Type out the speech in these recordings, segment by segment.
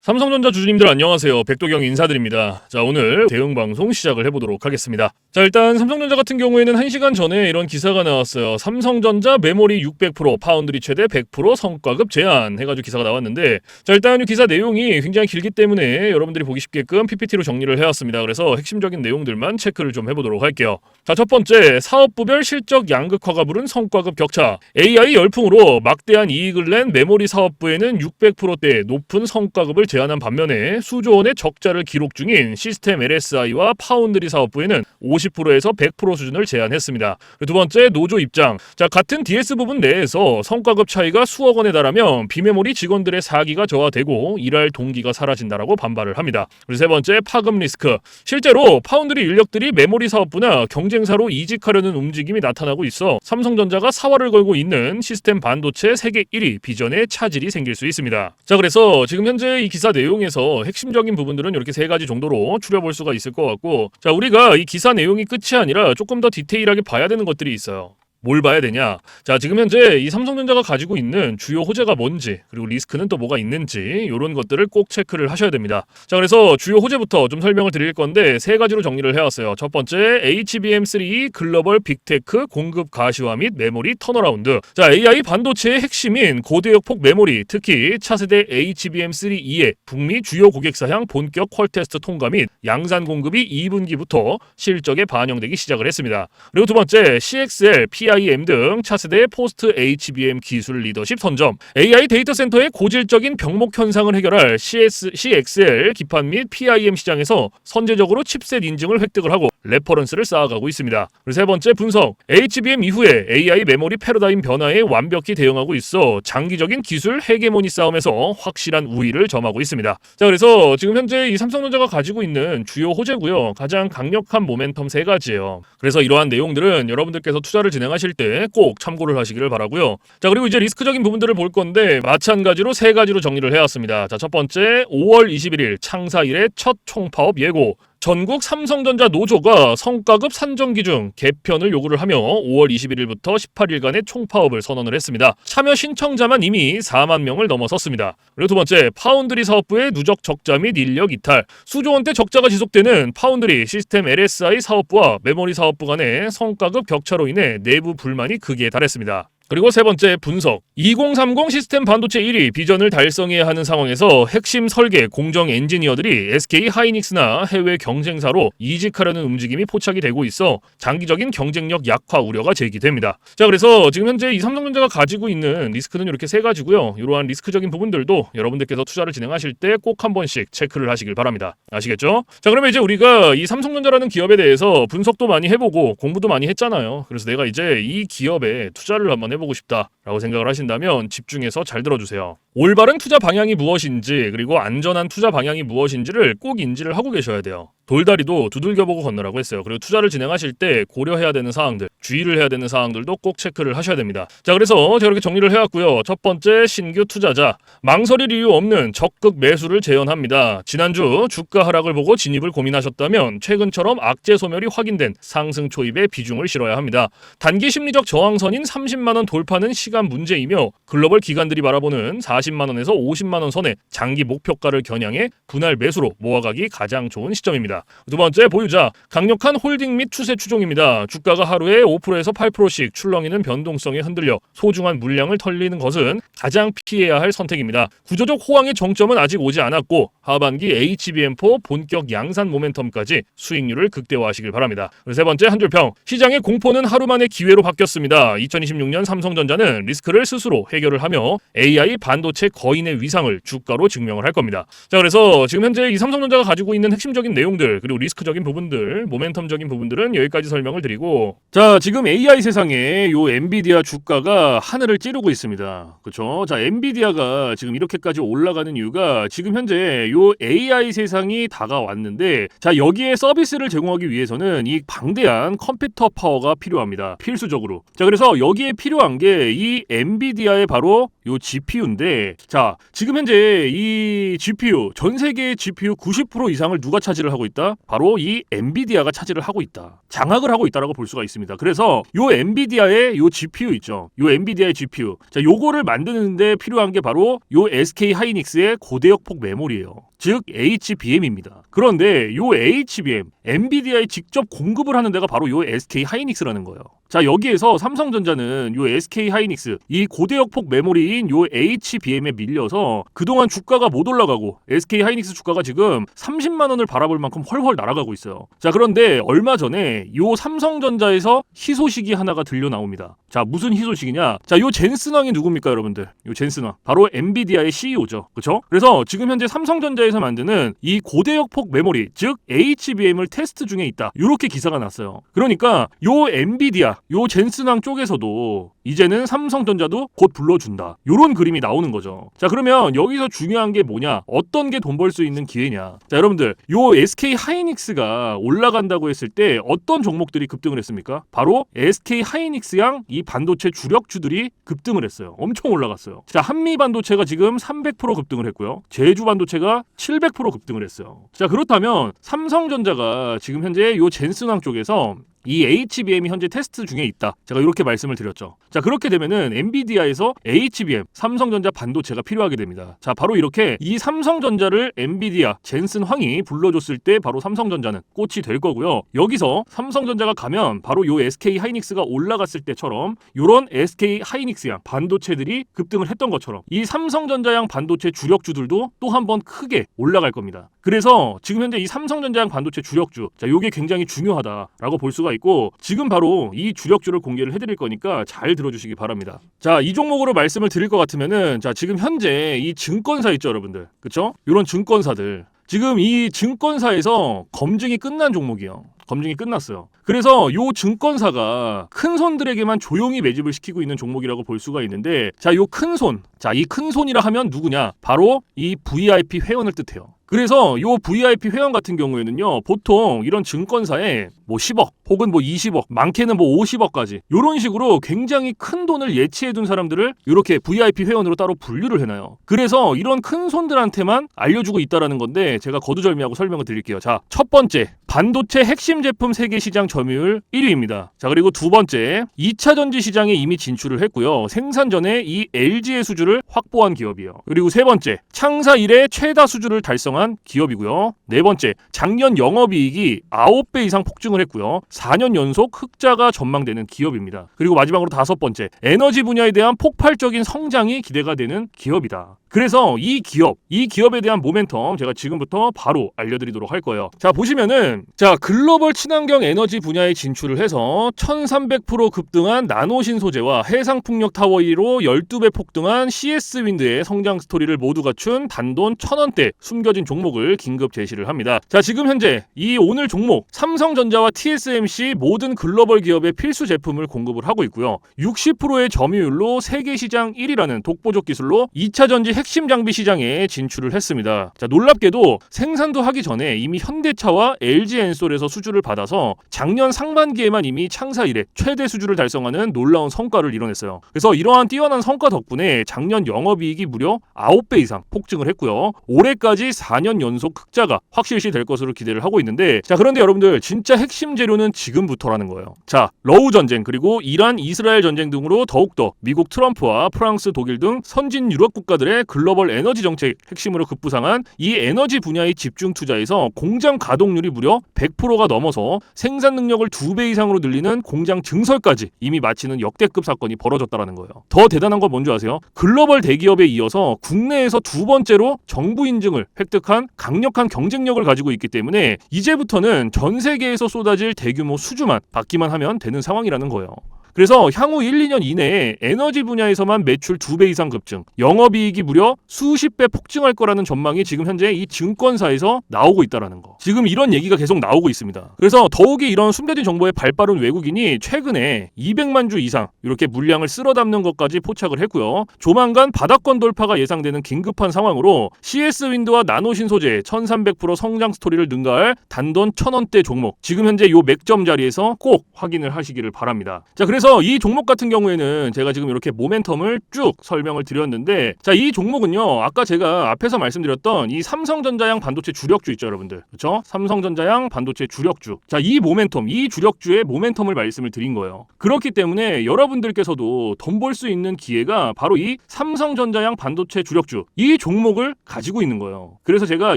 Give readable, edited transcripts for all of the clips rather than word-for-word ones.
삼성전자 주주님들 안녕하세요. 백도경 인사드립니다. 자, 오늘 대응방송 시작을 해보도록 하겠습니다. 자, 일단 삼성전자 같은 경우에는 1시간 전에 이런 기사가 나왔어요. 삼성전자 메모리 600%, 파운드리 최대 100% 성과급 제한 해가지고 기사가 나왔는데, 자, 일단 이 기사 내용이 굉장히 길기 때문에 여러분들이 보기 쉽게끔 PPT로 정리를 해왔습니다. 그래서 핵심적인 내용들만 체크를 좀 해보도록 할게요. 자, 첫 번째, 사업부별 실적 양극화가 부른 성과급 격차. AI 열풍으로 막대한 이익을 낸 메모리 사업부에는 600%대 높은 성과급을 제한한 반면에 수조 원의 적자를 기록 중인 시스템 LSI와 파운드리 사업부에는 50%에서 100% 수준을 제한했습니다. 두 번째, 노조 입장. 자, 같은 DS 부분 내에서 성과급 차이가 수억 원에 달하면 비메모리 직원들의 사기가 저하되고 일할 동기가 사라진다라고 반발을 합니다. 그리고 세 번째, 파급 리스크. 실제로 파운드리 인력들이 메모리 사업부나 경쟁사로 이직하려는 움직임이 나타나고 있어 삼성전자가 사활을 걸고 있는 시스템 반도체 세계 1위 비전에 차질이 생길 수 있습니다. 자, 그래서 지금 현재 이 기사 내용에서 핵심적인 부분들은 이렇게 세 가지 정도로 추려볼 수가 있을 것 같고, 자, 우리가 이 기사 내용이 끝이 아니라 조금 더 디테일하게 봐야 되는 것들이 있어요. 뭘 봐야 되냐? 자, 지금 현재 이 삼성전자가 가지고 있는 주요 호재가 뭔지, 그리고 리스크는 또 뭐가 있는지 이런 것들을 꼭 체크를 하셔야 됩니다. 자, 그래서 주요 호재부터 좀 설명을 드릴 건데 세 가지로 정리를 해왔어요. 첫 번째, HBM3 글로벌 빅테크 공급 가시화 및 메모리 턴어라운드. 자, AI 반도체의 핵심인 고대역폭 메모리, 특히 차세대 HBM3E의 북미 주요 고객사향 본격 퀄 테스트 통과 및 양산 공급이 2분기부터 실적에 반영되기 시작을 했습니다. 그리고 두 번째, CXL, PIM 등 차세대 포스트 HBM 기술 리더십 선점, AI 데이터 센터의 고질적인 병목 현상을 해결할 CXL 기판 및 PIM 시장에서 선제적으로 칩셋 인증을 획득을 하고 레퍼런스를 쌓아가고 있습니다. 그리고 세 번째, 분석. HBM 이후에 AI 메모리 패러다임 변화에 완벽히 대응하고 있어 장기적인 기술 헤게모니 싸움에서 확실한 우위를 점하고 있습니다. 자, 그래서 지금 현재 이 삼성전자가 가지고 있는 주요 호재고요. 가장 강력한 모멘텀 세 가지예요. 그래서 이러한 내용들은 여러분들께서 투자를 진행하실 때 꼭 참고를 하시기를 바라고요. 자, 그리고 이제 리스크적인 부분들을 볼 건데 마찬가지로 세 가지로 정리를 해왔습니다. 자, 첫 번째, 5월 21일 창사 이래 첫 총파업 예고. 전국 삼성전자 노조가 성과급 산정 기준 개편을 요구를 하며 5월 21일부터 18일간의 총파업을 선언을 했습니다. 참여 신청자만 이미 4만 명을 넘어섰습니다. 그리고 두 번째, 파운드리 사업부의 누적 적자 및 인력 이탈. 수조 원대 적자가 지속되는 파운드리 시스템 LSI 사업부와 메모리 사업부 간의 성과급 격차로 인해 내부 불만이 극에 달했습니다. 그리고 세 번째, 분석. 2030 시스템 반도체 1위 비전을 달성해야 하는 상황에서 핵심 설계 공정 엔지니어들이 SK 하이닉스나 해외 경쟁사로 이직하려는 움직임이 포착이 되고 있어 장기적인 경쟁력 약화 우려가 제기됩니다. 자, 그래서 지금 현재 이 삼성전자가 가지고 있는 리스크는 이렇게 세 가지고요. 이러한 리스크적인 부분들도 여러분들께서 투자를 진행하실 때 꼭 한 번씩 체크를 하시길 바랍니다. 아시겠죠? 자, 그러면 이제 우리가 이 삼성전자라는 기업에 대해서 분석도 많이 해보고 공부도 많이 했잖아요. 그래서 내가 이제 이 기업에 투자를 한번 해보고 싶다라고 생각을 하신다면 집중해서 잘 들어주세요. 올바른 투자 방향이 무엇인지, 그리고 안전한 투자 방향이 무엇인지를 꼭 인지를 하고 계셔야 돼요. 돌다리도 두들겨보고 건너라고 했어요. 그리고 투자를 진행하실 때 고려해야 되는 사항들, 주의를 해야 되는 사항들도 꼭 체크를 하셔야 됩니다. 자, 그래서 제가 이렇게 정리를 해왔고요. 첫 번째, 신규 투자자. 망설일 이유 없는 적극 매수를 재현합니다. 지난주 주가 하락을 보고 진입을 고민하셨다면 최근처럼 악재 소멸이 확인된 상승 초입에 비중을 실어야 합니다. 단기 심리적 저항선인 30만 원 돌파는 시간 문제이며 글로벌 기관들이 바라보는 40만 원에서 50만 원 선의 장기 목표가를 겨냥해 분할 매수로 모아가기 가장 좋은 시점입니다. 두 번째, 보유자. 강력한 홀딩 및 추세 추종입니다. 주가가 하루에 5%에서 8%씩 출렁이는 변동성에 흔들려 소중한 물량을 털리는 것은 가장 피해야 할 선택입니다. 구조적 호황의 정점은 아직 오지 않았고 하반기 HBM4 본격 양산 모멘텀까지 수익률을 극대화하시길 바랍니다. 세 번째, 한 줄평. 시장의 공포는 하루 만에 기회로 바뀌었습니다. 2026년 삼성전자는 리스크를 스스로 해결을 하며 AI 반도체 거인의 위상을 주가로 증명을 할 겁니다. 자, 그래서 지금 현재 이 삼성전자가 가지고 있는 핵심적인 내용들, 그리고 리스크적인 부분들, 모멘텀적인 부분들은 여기까지 설명을 드리고, 자, 지금 AI 세상에 요 엔비디아 주가가 하늘을 찌르고 있습니다. 그렇죠? 자, 엔비디아가 지금 이렇게까지 올라가는 이유가 지금 현재 요 AI 세상이 다가왔는데, 자, 여기에 서비스를 제공하기 위해서는 이 방대한 컴퓨터 파워가 필요합니다. 필수적으로. 자, 그래서 여기에 필요한 게 이 엔비디아의 바로 요 GPU인데, 자, 지금 현재 이 GPU, 전 세계의 GPU 90% 이상을 누가 차지를 하고 있다? 바로 이 엔비디아가 차지를 하고 있다. 장악을 하고 있다라고 볼 수가 있습니다. 그래서 요 엔비디아의 요 GPU 있죠. 요 엔비디아의 GPU. 자, 요거를 만든 만드는데 필요한 게 바로 요 SK 하이닉스의 고대역폭 메모리예요. 즉 HBM입니다. 그런데 요 HBM, 엔비디아에 직접 공급을 하는 데가 바로 요 SK 하이닉스라는 거예요. 자, 여기에서 삼성전자는 요 SK 하이닉스, 이 고대역폭 메모리인 요 HBM에 밀려서 그동안 주가가 못 올라가고 SK 하이닉스 주가가 지금 30만 원을 바라볼 만큼 헐헐 날아가고 있어요. 자, 그런데 얼마 전에 요 삼성전자에서 희소식이 하나가 들려 나옵니다. 자, 무슨 희소식이냐? 자, 요 젠슨왕이 누굽니까, 여러분들? 요 젠슨왕. 바로 엔비디아의 CEO죠. 그쵸? 그래서 지금 현재 삼성전자에서 만드는 이 고대역폭 메모리, 즉 HBM을 테스트 중에 있다. 요렇게 기사가 났어요. 그러니까 요 엔비디아, 요 젠슨왕 쪽에서도 이제는 삼성전자도 곧 불러준다. 요런 그림이 나오는 거죠. 자, 그러면 여기서 중요한 게 뭐냐? 어떤 게 돈 벌 수 있는 기회냐? 자, 여러분들, 요 SK 하이닉스가 올라간다고 했을 때 어떤 종목들이 급등을 했습니까? 바로 SK 하이닉스양 이 반도체 주력주들이 급등을 했어요. 엄청 올라갔어요. 자, 한미 반도체가 지금 300% 급등을 했고요. 제주 반도체가 700% 급등을 했어요. 자, 그렇다면 삼성전자가 지금 현재 요 젠슨왕 쪽에서 이 HBM이 현재 테스트 중에 있다. 제가 이렇게 말씀을 드렸죠. 자, 그렇게 되면은 엔비디아에서 HBM, 삼성전자 반도체가 필요하게 됩니다. 자, 바로 이렇게 이 삼성전자를 엔비디아, 젠슨황이 불러줬을 때 바로 삼성전자는 꽃이 될 거고요. 여기서 삼성전자가 가면 바로 요 SK 하이닉스가 올라갔을 때처럼 요런 SK 하이닉스양 반도체들이 급등을 했던 것처럼 이 삼성전자양 반도체 주력주들도 또 한 번 크게 올라갈 겁니다. 그래서 지금 현재 이 삼성전자양 반도체 주력주, 자, 요게 굉장히 중요하다라고 볼 수가 있고 지금 바로 이 주력주를 공개를 해드릴 거니까 잘 들어주시기 바랍니다. 자, 이 종목으로 말씀을 드릴 것 같으면은 자, 지금 현재 이 증권사 있죠, 여러분들, 그쵸? 이런 증권사들 지금 이 증권사에서 검증이 끝난 종목이에요. 검증이 끝났어요. 그래서 요 증권사가 큰 손들에게만 조용히 매집을 시키고 있는 종목이라고 볼 수가 있는데 자, 요 큰 손, 자, 이 큰 손이라 하면 누구냐? 바로 이 VIP 회원을 뜻해요. 그래서 요 VIP 회원 같은 경우에는요, 보통 이런 증권사에 뭐 10억 혹은 뭐 20억, 많게는 뭐 50억까지 요런 식으로 굉장히 큰 돈을 예치해둔 사람들을 이렇게 VIP 회원으로 따로 분류를 해놔요. 그래서 이런 큰 손들한테만 알려주고 있다라는 건데 제가 거두절미하고 설명을 드릴게요. 자, 첫 번째, 반도체 핵심 제품 세계 시장 점유율 1위입니다. 자, 그리고 두 번째, 2차 전지 시장에 이미 진출을 했고요. 생산 전에 이 LG의 수주를 확보한 기업이에요. 그리고 세 번째, 창사 이래 최다 수주를 달성한 기업이고요. 네 번째, 작년 영업이익이 9배 이상 폭증을 했고요. 4년 연속 흑자가 전망되는 기업입니다. 그리고 마지막으로 다섯 번째, 에너지 분야에 대한 폭발적인 성장이 기대가 되는 기업이다. 그래서 이 기업에 대한 모멘텀 제가 지금부터 바로 알려드리도록 할 거예요. 자, 보시면은 자, 글로벌 친환경 에너지 분야에 진출을 해서 1300% 급등한 나노신 소재와 해상풍력 타워 1위로 12배 폭등한 CS윈드의 성장 스토리를 모두 갖춘 단돈 1000원대 숨겨진 종목을 긴급 제시를 합니다. 자, 지금 현재 이 오늘 종목 삼성전자와 TSMC 모든 글로벌 기업의 필수 제품을 공급을 하고 있고요. 60%의 점유율로 세계 시장 1위라는 독보적 기술로 2차 전지 핵심 장비 시장에 진출을 했습니다. 자, 놀랍게도 생산도 하기 전에 이미 현대차와 LG엔솔에서 수주를 받아서 작년 상반기에만 이미 창사 이래 최대 수주를 달성하는 놀라운 성과를 이뤄냈어요. 그래서 이러한 뛰어난 성과 덕분에 작년 영업이익이 무려 9배 이상 폭증을 했고요. 올해까지 4년 연속 흑자가 확실시 될 것으로 기대를 하고 있는데 자, 그런데 여러분들 진짜 핵심 재료는 지금부터라는 거예요. 자, 러우 전쟁 그리고 이란 이스라엘 전쟁 등으로 더욱더 미국 트럼프와 프랑스 독일 등 선진 유럽 국가들의 글로벌 에너지 정책 핵심으로 급부상한 이 에너지 분야의 집중 투자에서 공장 가동률이 무려 100%가 넘어서 생산 능력을 2배 이상으로 늘리는 공장 증설까지 이미 마치는 역대급 사건이 벌어졌다라는 거예요. 더 대단한 건 뭔지 아세요? 글로벌 대기업에 이어서 국내에서 두 번째로 정부 인증을 획득한 강력한 경쟁력을 가지고 있기 때문에 이제부터는 전 세계에서 쏟아질 대규모 수주만 받기만 하면 되는 상황이라는 거예요. 그래서 향후 1, 2년 이내에 에너지 분야에서만 매출 2배 이상 급증, 영업이익이 무려 수십 배 폭증할 거라는 전망이 지금 현재 이 증권사에서 나오고 있다는 거. 지금 이런 얘기가 계속 나오고 있습니다. 그래서 더욱이 이런 숨겨진 정보에 발빠른 외국인이 최근에 200만 주 이상 이렇게 물량을 쓸어 담는 것까지 포착을 했고요. 조만간 바닥권 돌파가 예상되는 긴급한 상황으로 CS윈드와 나노신 소재 1300% 성장 스토리를 능가할 단돈 1000원대 종목. 지금 현재 요 맥점 자리에서 꼭 확인을 하시기를 바랍니다. 자, 그래서 그래서 이 종목 같은 경우에는 제가 지금 이렇게 모멘텀을 쭉 설명을 드렸는데, 자, 이 종목은요, 아까 제가 앞에서 말씀드렸던 이 삼성전자양 반도체 주력주 있죠, 여러분들. 그렇죠? 삼성전자양 반도체 주력주. 자, 이 모멘텀, 이 주력주의 모멘텀을 말씀을 드린 거예요. 그렇기 때문에 여러분들께서도 돈 벌 수 있는 기회가 바로 이 삼성전자양 반도체 주력주, 이 종목을 가지고 있는 거예요. 그래서 제가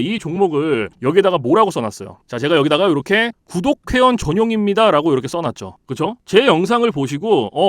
이 종목을 여기다가 뭐라고 써놨어요. 자, 제가 여기다가 이렇게 구독 회원 전용입니다 라고 이렇게 써놨죠. 그쵸? 제 영상을 보시고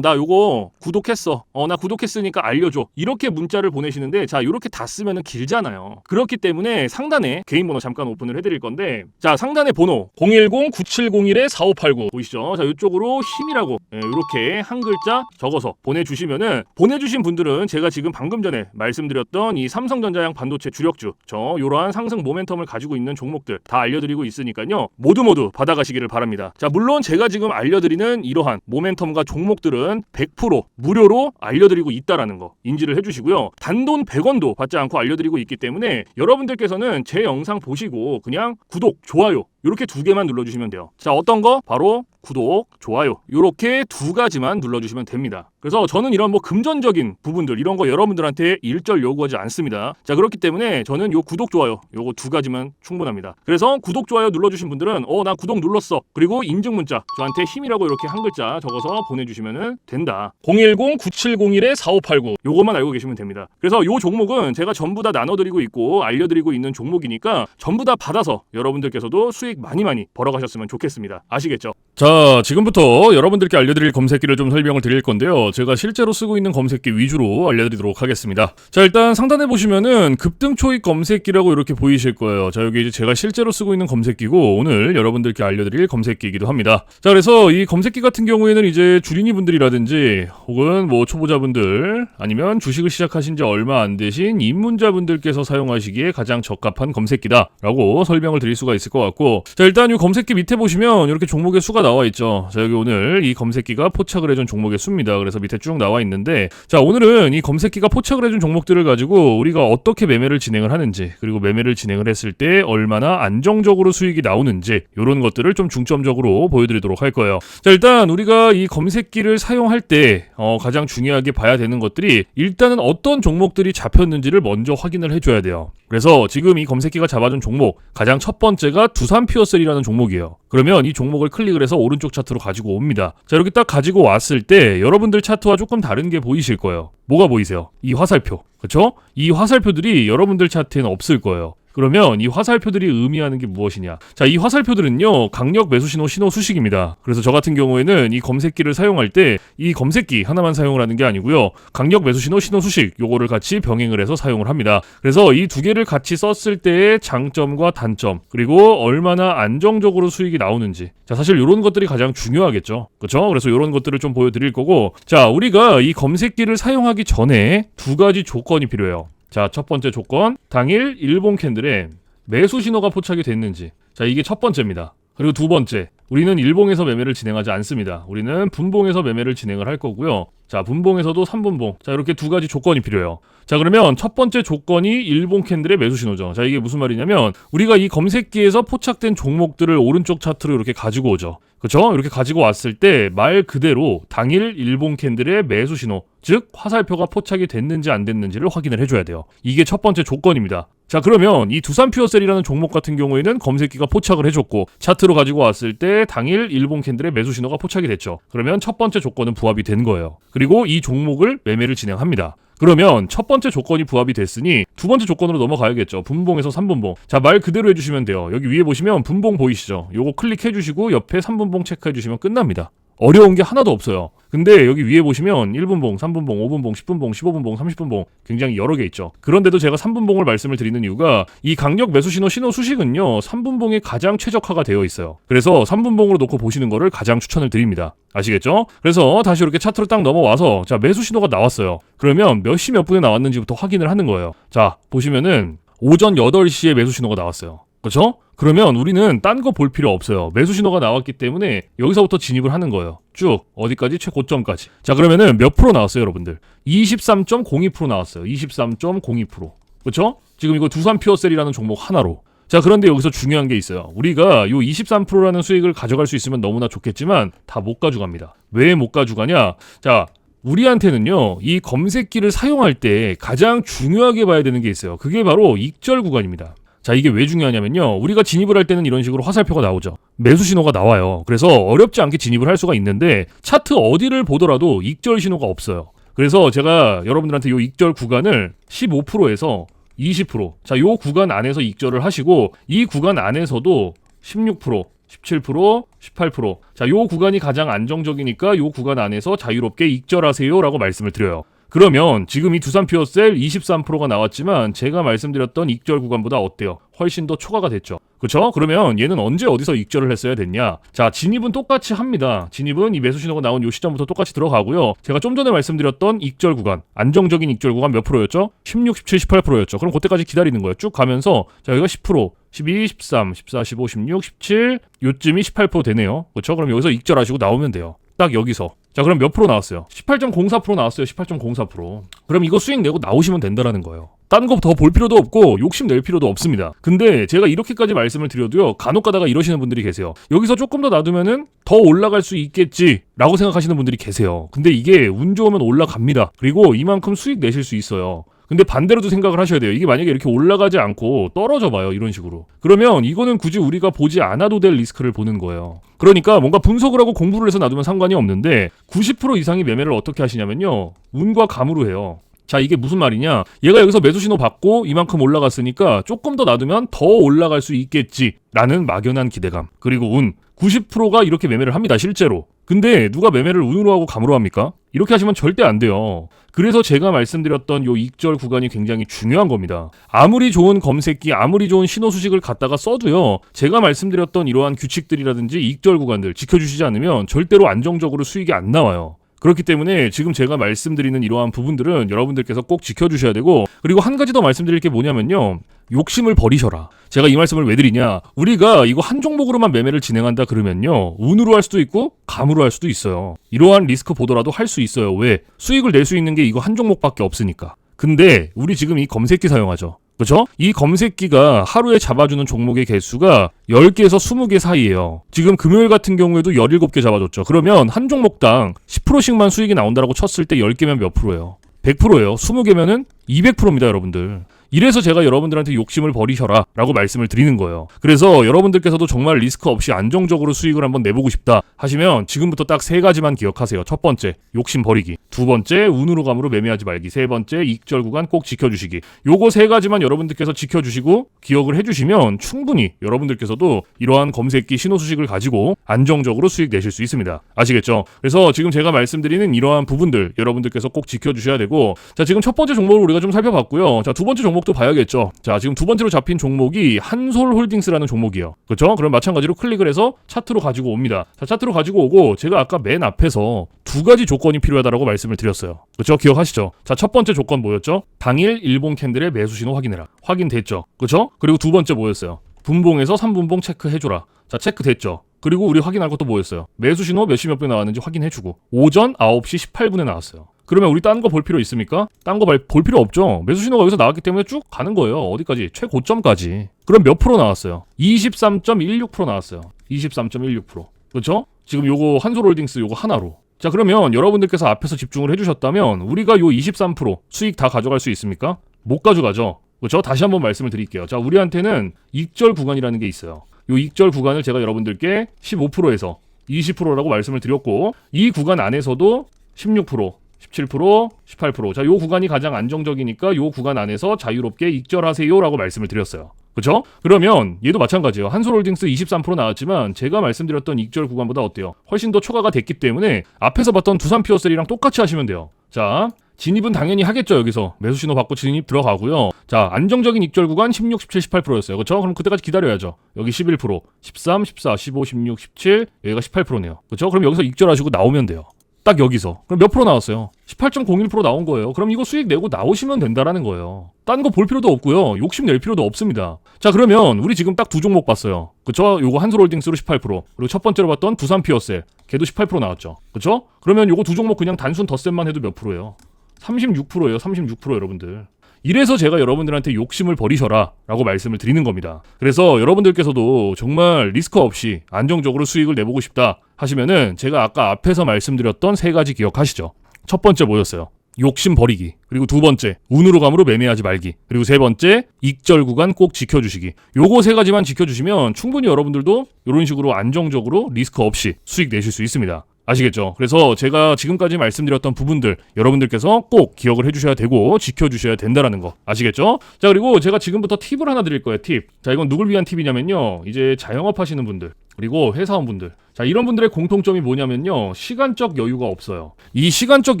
나 요거 구독했어, 나 구독했으니까 알려줘, 이렇게 문자를 보내시는데, 자, 이렇게 다 쓰면은 길잖아요. 그렇기 때문에 상단에 개인 번호 잠깐 오픈을 해드릴 건데, 자, 상단에 번호 010-9701-4589 보이시죠? 자, 이쪽으로 힘이라고 이렇게 한 글자 적어서 보내주시면은, 보내주신 분들은 제가 지금 방금 전에 말씀드렸던 이 삼성전자양 반도체 주력주, 요러한 상승 모멘텀을 가지고 있는 종목들 다 알려드리고 있으니까요, 모두 받아가시기를 바랍니다. 자, 물론 제가 지금 알려드리는 이러한 모멘텀과 종목들은 100% 무료로 알려드리고 있다라는 거 인지를 해주시고요. 단돈 100원도 받지 않고 알려드리고 있기 때문에 여러분들께서는 제 영상 보시고 그냥 구독, 좋아요 이렇게 두 개만 눌러주시면 돼요. 자, 어떤 거? 바로 구독, 좋아요 이렇게 두 가지만 눌러주시면 됩니다. 그래서 저는 이런 금전적인 부분들 이런 거 여러분들한테 일절 요구하지 않습니다. 자, 그렇기 때문에 저는 요 구독, 좋아요 요거 두 가지만 충분합니다. 그래서 구독, 좋아요 눌러주신 분들은 나 구독 눌렀어, 그리고 인증 문자 저한테 힘이라고 이렇게 한 글자 적어서 보내주시면 된다. 010-9701-4589 요것만 알고 계시면 됩니다. 그래서 요 종목은 제가 전부 다 나눠드리고 있고 알려드리고 있는 종목이니까 전부 다 받아서 여러분들께서도 수익 많이 벌어가셨으면 좋겠습니다. 아시겠죠? 자, 지금부터 여러분들께 알려드릴 검색기를 좀 설명을 드릴 건데요, 제가 실제로 쓰고 있는 검색기 위주로 알려드리도록 하겠습니다. 자, 일단 상단에 보시면은 급등 초입 검색기라고 이렇게 보이실 거예요. 자, 여기 이제 제가 실제로 쓰고 있는 검색기고 오늘 여러분들께 알려드릴 검색기이기도 합니다. 자, 그래서 이 검색기 같은 경우에는 이제 주린이 분들이라든지 혹은 초보자분들 아니면 주식을 시작하신 지 얼마 안 되신 입문자분들께서 사용하시기에 가장 적합한 검색기다라고 설명을 드릴 수가 있을 것 같고, 자, 일단 이 검색기 밑에 보시면 이렇게 종목의 수가 나와 있죠. 자, 여기 오늘 이 검색기가 포착을 해준 종목의 수입니다. 그래서 밑에 쭉 나와 있는데, 자, 오늘은 이 검색기가 포착을 해준 종목들을 가지고 우리가 어떻게 매매를 진행을 하는지, 그리고 매매를 진행을 했을 때 얼마나 안정적으로 수익이 나오는지 이런 것들을 좀 중점적으로 보여드리도록 할 거예요. 자, 일단 우리가 이 검색기를 사용할 때 가장 중요하게 봐야 되는 것들이 일단은 어떤 종목들이 잡혔는지를 먼저 확인을 해줘야 돼요. 그래서 지금 이 검색기가 잡아준 종목 가장 첫 번째가 두산퓨어셀이라는 종목이에요. 그러면 이 종목을 클릭을 해서 오른쪽 차트로 가지고 옵니다. 자, 이렇게 딱 가지고 왔을 때 여러분들 차트와 조금 다른 게 보이실 거예요. 뭐가 보이세요? 이 화살표. 그렇죠? 이 화살표들이 여러분들 차트에는 없을 거예요. 그러면 이 화살표들이 의미하는 게 무엇이냐? 자, 이 화살표들은요, 강력 매수 신호 수식입니다. 그래서 저 같은 경우에는 이 검색기를 사용할 때 이 검색기 하나만 사용을 하는 게 아니고요, 강력 매수 신호 수식 요거를 같이 병행을 해서 사용을 합니다. 그래서 이 두 개를 같이 썼을 때의 장점과 단점, 그리고 얼마나 안정적으로 수익이 나오는지, 자, 사실 이런 것들이 가장 중요하겠죠. 그렇죠? 그래서 이런 것들을 좀 보여드릴 거고, 자, 우리가 이 검색기를 사용하기 전에 두 가지 조건이 필요해요. 자, 첫 번째 조건, 당일 일봉 캔들에 매수 신호가 포착이 됐는지. 자, 이게 첫 번째입니다. 그리고 두 번째, 우리는 일봉에서 매매를 진행하지 않습니다. 우리는 분봉에서 매매를 진행을 할 거고요. 자, 분봉에서도 3분봉. 자, 이렇게 두 가지 조건이 필요해요. 자, 그러면 첫 번째 조건이 일봉 캔들의 매수 신호죠. 자, 이게 무슨 말이냐면 우리가 이 검색기에서 포착된 종목들을 오른쪽 차트로 이렇게 가지고 오죠. 그렇죠? 이렇게 가지고 왔을 때 말 그대로 당일 일봉 캔들의 매수 신호, 즉 화살표가 포착이 됐는지 안 됐는지를 확인을 해줘야 돼요. 이게 첫 번째 조건입니다. 자, 그러면 이 두산퓨어셀이라는 종목 같은 경우에는 검색기가 포착을 해줬고 차트로 가지고 왔을 때 당일 일봉 캔들의 매수 신호가 포착이 됐죠. 그러면 첫 번째 조건은 부합이 된 거예요. 그리고 이 종목을 매매를 진행합니다. 그러면 첫 번째 조건이 부합이 됐으니 두 번째 조건으로 넘어가야겠죠. 분봉에서 3분봉. 자, 말 그대로 해주시면 돼요. 여기 위에 보시면 분봉 보이시죠? 요거 클릭해주시고 옆에 3분봉 체크해주시면 끝납니다. 어려운 게 하나도 없어요. 근데 여기 위에 보시면 1분봉, 3분봉, 5분봉, 10분봉, 15분봉, 30분봉 굉장히 여러 개 있죠. 그런데도 제가 3분봉을 말씀을 드리는 이유가 이 강력 매수 신호 수식은요 3분봉에 가장 최적화가 되어 있어요. 그래서 3분봉으로 놓고 보시는 거를 가장 추천을 드립니다. 아시겠죠? 그래서 다시 이렇게 차트로 딱 넘어와서 자, 매수 신호가 나왔어요. 그러면 몇 시 몇 분에 나왔는지부터 확인을 하는 거예요. 자, 보시면은 오전 8시에 매수 신호가 나왔어요. 그렇죠? 그러면 우리는 딴 거 볼 필요 없어요. 매수 신호가 나왔기 때문에 여기서부터 진입을 하는 거예요. 쭉 어디까지? 최고점까지. 자, 그러면은 몇 프로 나왔어요, 여러분들? 23.02% 나왔어요. 23.02%. 그렇죠? 지금 이거 두산퓨어셀이라는 종목 하나로. 자, 그런데 여기서 중요한 게 있어요. 우리가 요 23%라는 수익을 가져갈 수 있으면 너무나 좋겠지만 다 못 가져갑니다. 왜 못 가져가냐? 자, 우리한테는요, 이 검색기를 사용할 때 가장 중요하게 봐야 되는 게 있어요. 그게 바로 익절 구간입니다. 자, 이게 왜 중요하냐면요, 우리가 진입을 할 때는 이런 식으로 화살표가 나오죠. 매수 신호가 나와요. 그래서 어렵지 않게 진입을 할 수가 있는데 차트 어디를 보더라도 익절 신호가 없어요. 그래서 제가 여러분들한테 요 익절 구간을 15%에서 20%, 자, 요 구간 안에서 익절을 하시고 이 구간 안에서도 16%, 17%, 18%. 자, 요 구간이 가장 안정적이니까 요 구간 안에서 자유롭게 익절하세요라고 말씀을 드려요. 그러면 지금 이 두산 퓨어셀 23%가 나왔지만 제가 말씀드렸던 익절 구간보다 어때요? 훨씬 더 초과가 됐죠. 그렇죠? 그러면 얘는 언제 어디서 익절을 했어야 됐냐? 자, 진입은 똑같이 합니다. 진입은 이 매수 신호가 나온 요 시점부터 똑같이 들어가고요. 제가 좀 전에 말씀드렸던 익절 구간, 안정적인 익절 구간 몇 프로였죠? 16, 17, 18%였죠. 그럼 그때까지 기다리는 거예요. 쭉 가면서 자, 여기가 10%, 12, 13, 14, 15, 16, 17 요쯤이 18% 되네요. 그렇죠? 그럼 여기서 익절하시고 나오면 돼요. 딱 여기서. 자, 그럼 몇 프로 나왔어요? 18.04% 나왔어요. 18.04%. 그럼 이거 수익 내고 나오시면 된다라는 거예요. 딴 거 더 볼 필요도 없고 욕심 낼 필요도 없습니다. 근데 제가 이렇게까지 말씀을 드려도요, 간혹 가다가 이러시는 분들이 계세요. 여기서 조금 더 놔두면은 더 올라갈 수 있겠지라고 생각하시는 분들이 계세요. 근데 이게 운 좋으면 올라갑니다. 그리고 이만큼 수익 내실 수 있어요. 근데 반대로도 생각을 하셔야 돼요. 이게 만약에 이렇게 올라가지 않고 떨어져 봐요. 이런 식으로. 그러면 이거는 굳이 우리가 보지 않아도 될 리스크를 보는 거예요. 그러니까 뭔가 분석을 하고 공부를 해서 놔두면 상관이 없는데 90% 이상의 매매를 어떻게 하시냐면요, 운과 감으로 해요. 자, 이게 무슨 말이냐? 얘가 여기서 매수 신호 받고 이만큼 올라갔으니까 조금 더 놔두면 더 올라갈 수 있겠지라는 막연한 기대감. 그리고 운. 90%가 이렇게 매매를 합니다. 실제로. 근데 누가 매매를 운으로 하고 감으로 합니까? 이렇게 하시면 절대 안 돼요. 그래서 제가 말씀드렸던 요 익절 구간이 굉장히 중요한 겁니다. 아무리 좋은 검색기, 아무리 좋은 신호 수식을 갖다가 써도요, 제가 말씀드렸던 이러한 규칙들이라든지 익절 구간들 지켜주시지 않으면 절대로 안정적으로 수익이 안 나와요. 그렇기 때문에 지금 제가 말씀드리는 이러한 부분들은 여러분들께서 꼭 지켜주셔야 되고, 그리고 한 가지 더 말씀드릴 게 뭐냐면요, 욕심을 버리셔라. 제가 이 말씀을 왜 드리냐, 우리가 이거 한 종목으로만 매매를 진행한다 그러면요, 운으로 할 수도 있고 감으로 할 수도 있어요. 이러한 리스크 보더라도 할 수 있어요. 왜? 수익을 낼 수 있는 게 이거 한 종목밖에 없으니까. 근데 우리 지금 이 검색기 사용하죠. 그렇죠? 이 검색기가 하루에 잡아주는 종목의 개수가 10개에서 20개 사이예요. 지금 금요일 같은 경우에도 17개 잡아줬죠. 그러면 한 종목당 10%씩만 수익이 나온다라고 쳤을 때 10개면 몇 프로예요? 100%예요. 20개면은 200%입니다, 여러분들. 이래서 제가 여러분들한테 욕심을 버리셔라 라고 말씀을 드리는 거예요. 그래서 여러분들께서도 정말 리스크 없이 안정적으로 수익을 한번 내보고 싶다 하시면 지금부터 딱 3가지만 기억하세요. 첫 번째, 욕심 버리기. 두 번째, 운으로 감으로 매매하지 말기. 세 번째, 익절 구간 꼭 지켜주시기. 요거 3가지만 여러분들께서 지켜주시고 기억을 해주시면 충분히 여러분들께서도 이러한 검색기 신호 수식을 가지고 안정적으로 수익 내실 수 있습니다. 아시겠죠? 그래서 지금 제가 말씀드리는 이러한 부분들 여러분들께서 꼭 지켜주셔야 되고, 자, 지금 첫 번째 종목을 우리가 좀 살펴봤고요. 자, 두 번째 종목도 봐야겠죠. 자, 지금 두 번째로 잡힌 종목이 한솔홀딩스라는 종목이에요. 그렇죠? 그럼 마찬가지로 클릭을 해서 차트로 가지고 옵니다. 자, 차트로 가지고 오고 제가 아까 맨 앞에서 2가지 조건이 필요하다라고 말씀을 드렸어요. 그렇죠? 기억하시죠? 자, 첫 번째 조건 뭐였죠? 당일 일봉 캔들의 매수 신호 확인해라. 확인됐죠? 그렇죠? 그리고 두 번째 뭐였어요? 분봉에서 3분봉 체크해줘라. 자, 체크됐죠? 그리고 우리 확인할 것도 뭐였어요? 매수 신호 몇 시 몇 분에 나왔는지 확인해주고 오전 9시 18분에 나왔어요. 그러면 우리 딴 거 볼 필요 있습니까? 딴 거 볼 필요 없죠. 매수 신호가 여기서 나왔기 때문에 쭉 가는 거예요. 어디까지? 최고점까지. 그럼 몇 프로 나왔어요? 23.16% 나왔어요. 23.16%. 그렇죠? 지금 요거 한솔홀딩스 요거 하나로. 자, 그러면 여러분들께서 앞에서 집중을 해주셨다면 우리가 요 23% 수익 다 가져갈 수 있습니까? 못 가져가죠. 그렇죠? 다시 한번 말씀을 드릴게요. 자, 우리한테는 익절 구간이라는 게 있어요. 요 익절 구간을 제가 여러분들께 15%에서 20%라고 말씀을 드렸고, 이 구간 안에서도 16%, 17%, 18%. 자, 요 구간이 가장 안정적이니까 요 구간 안에서 자유롭게 익절하세요라고 말씀을 드렸어요. 그렇죠? 그러면 얘도 마찬가지예요. 한솔홀딩스 23% 나왔지만 제가 말씀드렸던 익절 구간보다 어때요? 훨씬 더 초과가 됐기 때문에 앞에서 봤던 두산 퓨어셀이랑 똑같이 하시면 돼요. 자, 진입은 당연히 하겠죠. 여기서 매수 신호 받고 진입 들어가고요. 자, 안정적인 익절 구간 16, 17, 18%였어요. 그렇죠? 그럼 그때까지 기다려야죠. 여기 11%, 13, 14, 15, 16, 17, 여기가 18%네요. 그렇죠? 그럼 여기서 익절하시고 나오면 돼요. 딱 여기서. 그럼 몇 프로 나왔어요? 18.01% 나온 거예요. 그럼 이거 수익 내고 나오시면 된다라는 거예요. 딴 거 볼 필요도 없고요. 욕심 낼 필요도 없습니다. 자, 그러면 우리 지금 딱 2종목 봤어요. 그쵸? 요거 한솔홀딩스로 18%. 그리고 첫 번째로 봤던 두산 퓨어셀. 걔도 18% 나왔죠. 그쵸? 그러면 요거 2종목 그냥 단순 덧셈만 해도 몇 프로예요? 36%예요. 36% 여러분들. 이래서 제가 여러분들한테 욕심을 버리셔라 라고 말씀을 드리는 겁니다. 그래서 여러분들께서도 정말 리스크 없이 안정적으로 수익을 내보고 싶다 하시면은 제가 아까 앞에서 말씀드렸던 3가지 기억하시죠? 첫 번째 뭐였어요? 욕심 버리기. 그리고 두 번째, 운으로 감으로 매매하지 말기. 그리고 세 번째, 익절 구간 꼭 지켜주시기. 요거 3가지만 지켜주시면 충분히 여러분들도 이런 식으로 안정적으로 리스크 없이 수익 내실 수 있습니다. 아시겠죠? 그래서 제가 지금까지 말씀드렸던 부분들 여러분들께서 꼭 기억을 해주셔야 되고 지켜주셔야 된다라는 거 아시겠죠? 자, 그리고 제가 지금부터 팁을 하나 드릴 거예요. 팁. 자, 이건 누굴 위한 팁이냐면요, 이제 자영업 하시는 분들 그리고 회사원분들, 자, 이런 분들의 공통점이 뭐냐면요, 시간적 여유가 없어요. 이 시간적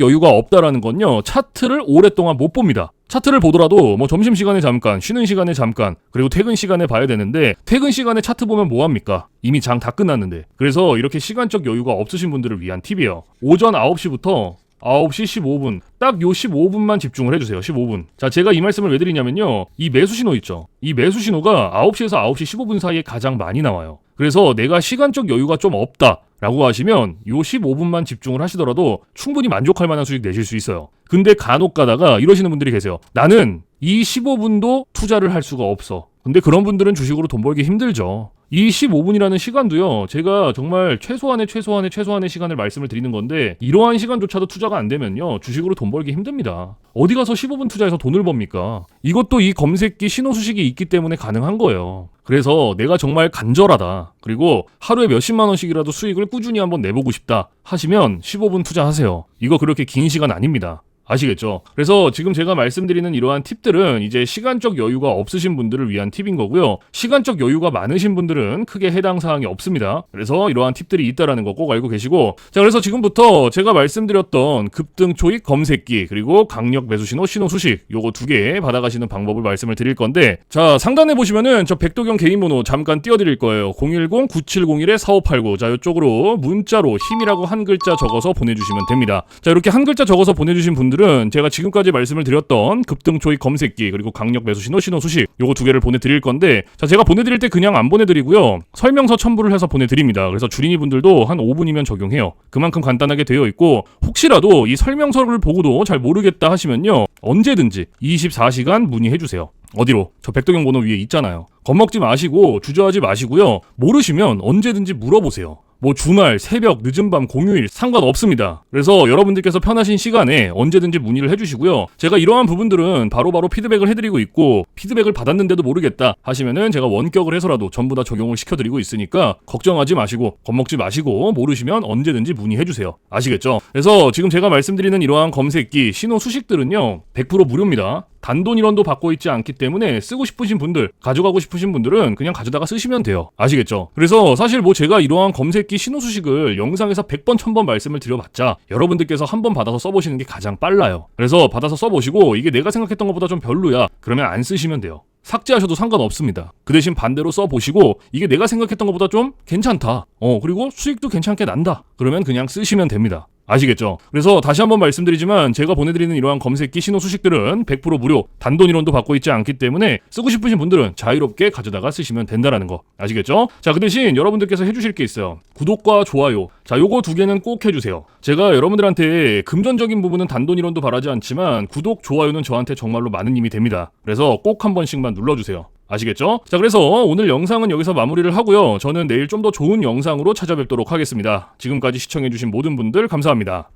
여유가 없다라는 건요, 차트를 오랫동안 못 봅니다. 차트를 보더라도 뭐 점심시간에 잠깐, 쉬는 시간에 잠깐, 그리고 퇴근 시간에 봐야 되는데 퇴근 시간에 차트 보면 뭐합니까? 이미 장 다 끝났는데. 그래서 이렇게 시간적 여유가 없으신 분들을 위한 팁이에요. 오전 9시부터 9시 15분, 딱 요 15분만 집중을 해주세요. 15분. 자, 제가 이 말씀을 왜 드리냐면요, 이 매수 신호 있죠? 이 매수 신호가 9시에서 9시 15분 사이에 가장 많이 나와요. 그래서 내가 시간적 여유가 좀 없다 라고 하시면 요 15분만 집중을 하시더라도 충분히 만족할 만한 수익 내실 수 있어요. 근데 간혹 가다가 이러시는 분들이 계세요. 나는 이 15분도 투자를 할 수가 없어. 근데 그런 분들은 주식으로 돈 벌기 힘들죠. 이 15분이라는 시간도요, 제가 정말 최소한의 시간을 말씀을 드리는 건데, 이러한 시간조차도 투자가 안 되면요, 주식으로 돈 벌기 힘듭니다. 어디 가서 15분 투자해서 돈을 법니까? 이것도 이 검색기 신호 수식이 있기 때문에 가능한 거예요. 그래서 내가 정말 간절하다, 그리고 하루에 몇십만 원씩이라도 수익을 꾸준히 한번 내보고 싶다 하시면 15분 투자하세요. 이거 그렇게 긴 시간 아닙니다. 아시겠죠? 그래서 지금 제가 말씀드리는 이러한 팁들은 이제 시간적 여유가 없으신 분들을 위한 팁인 거고요. 시간적 여유가 많으신 분들은 크게 해당 사항이 없습니다. 그래서 이러한 팁들이 있다라는 거 꼭 알고 계시고, 자, 그래서 지금부터 제가 말씀드렸던 급등 초익 검색기 그리고 강력 매수 신호 신호 수식, 요거 2개 받아가시는 방법을 말씀을 드릴 건데, 자, 상단에 보시면은 저 백도경 개인 번호 잠깐 띄워드릴 거예요. 010-9701-4589. 자, 이쪽으로 문자로 힘이라고 한 글자 적어서 보내주시면 됩니다. 자, 이렇게 한 글자 적어서 보내주신 분들은 제가 지금까지 말씀을 드렸던 급등 초익 검색기 그리고 강력 매수 신호 신호 수식, 요거 2개를 보내드릴 건데, 자, 제가 보내드릴 때 그냥 안 보내드리고요, 설명서 첨부를 해서 보내드립니다. 그래서 주린이 분들도 한 5분이면 적용해요. 그만큼 간단하게 되어 있고, 혹시라도 이 설명서를 보고도 잘 모르겠다 하시면요, 언제든지 24시간 문의해주세요. 어디로? 저 백도경 번호 위에 있잖아요. 겁먹지 마시고 주저하지 마시고요, 모르시면 언제든지 물어보세요. 뭐 주말, 새벽, 늦은 밤, 공휴일 상관없습니다. 그래서 여러분들께서 편하신 시간에 언제든지 문의를 해주시고요. 제가 이러한 부분들은 바로바로 피드백을 해드리고 있고, 피드백을 받았는데도 모르겠다 하시면은 제가 원격을 해서라도 전부 다 적용을 시켜드리고 있으니까 걱정하지 마시고 겁먹지 마시고 모르시면 언제든지 문의해주세요. 아시겠죠? 그래서 지금 제가 말씀드리는 이러한 검색기, 신호 수식들은요 100% 무료입니다. 단돈 1원도 받고 있지 않기 때문에 쓰고 싶으신 분들, 가져가고 싶으신 분들은 그냥 가져다가 쓰시면 돼요. 아시겠죠? 그래서 사실 뭐 제가 이러한 검색기 신호 수식을 영상에서 100번 1000번 말씀을 드려봤자 여러분들께서 한 번 받아서 써보시는 게 가장 빨라요. 그래서 받아서 써보시고 이게 내가 생각했던 것보다 좀 별로야, 그러면 안 쓰시면 돼요. 삭제하셔도 상관없습니다. 그 대신 반대로 써보시고 이게 내가 생각했던 것보다 좀 괜찮다, 그리고 수익도 괜찮게 난다, 그러면 그냥 쓰시면 됩니다. 아시겠죠? 그래서 다시 한번 말씀드리지만 제가 보내드리는 이러한 검색기 신호 수식들은 100% 무료, 단돈 1원도 받고 있지 않기 때문에 쓰고 싶으신 분들은 자유롭게 가져다가 쓰시면 된다라는 거 아시겠죠? 자, 그 대신 여러분들께서 해주실 게 있어요. 구독과 좋아요, 자, 요거 2개는 꼭 해주세요. 제가 여러분들한테 금전적인 부분은 단돈 1원도 바라지 않지만 구독, 좋아요는 저한테 정말로 많은 힘이 됩니다. 그래서 꼭 한 번씩만 눌러주세요. 아시겠죠? 자, 그래서 오늘 영상은 여기서 마무리를 하고요. 저는 내일 좀 더 좋은 영상으로 찾아뵙도록 하겠습니다. 지금까지 시청해주신 모든 분들 감사합니다.